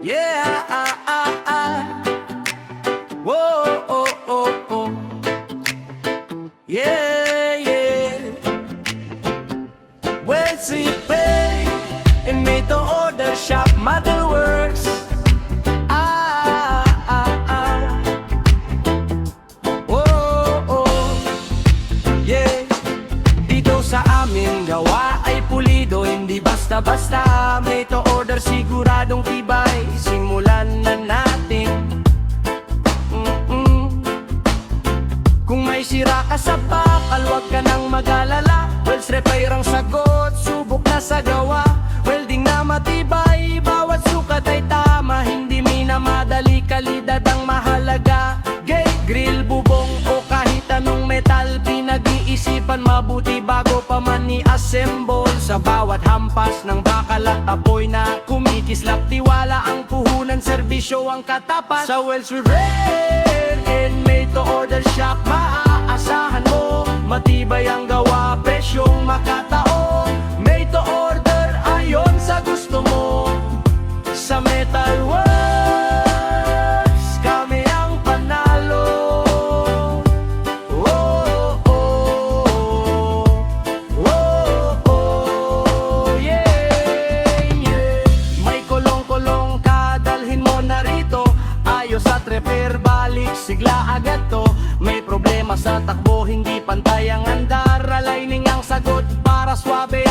Yeah, whoa, oh, oh, oh. Yeah, yeah. Well, see, pay and made to order shop, Mother Works. Oh, oh. Yeah. Dito sa amin gawa ay pulido, hindi basta-basta. May to order siguradong tibay, simulan na natin. Kung may sira ka sa bakal, huwag ka nang mag-alala. Wells Repair ang sagot, subok na sa gawa. Welding na matibay, bawat sukat ay tama. Hindi minamadali, kalidad ang mahalaga. Gate, grill, bubong o kahit anong metal, pinag-iisipan mabuti bago pa man i-assemble. Sa bawat hampas ng bakal at apoy na kumikislap, tiwala ang puhunan, serbisyo ang katapat. Sa Wells Repair and made to order shop, maaasahan mo matibay ang gawa, presyong makataon. Made to order ayon sa gusto mo. Sa Metal Works kami ang panalo. Oh, oh, oh, oh, yeah, yeah. May kolong-kolong ka, dalhin mo na rito. Ayos at repair, balik sigla agad to. May problema sa takbo, hindi pantay ang andar, aligning ang sagot para swabe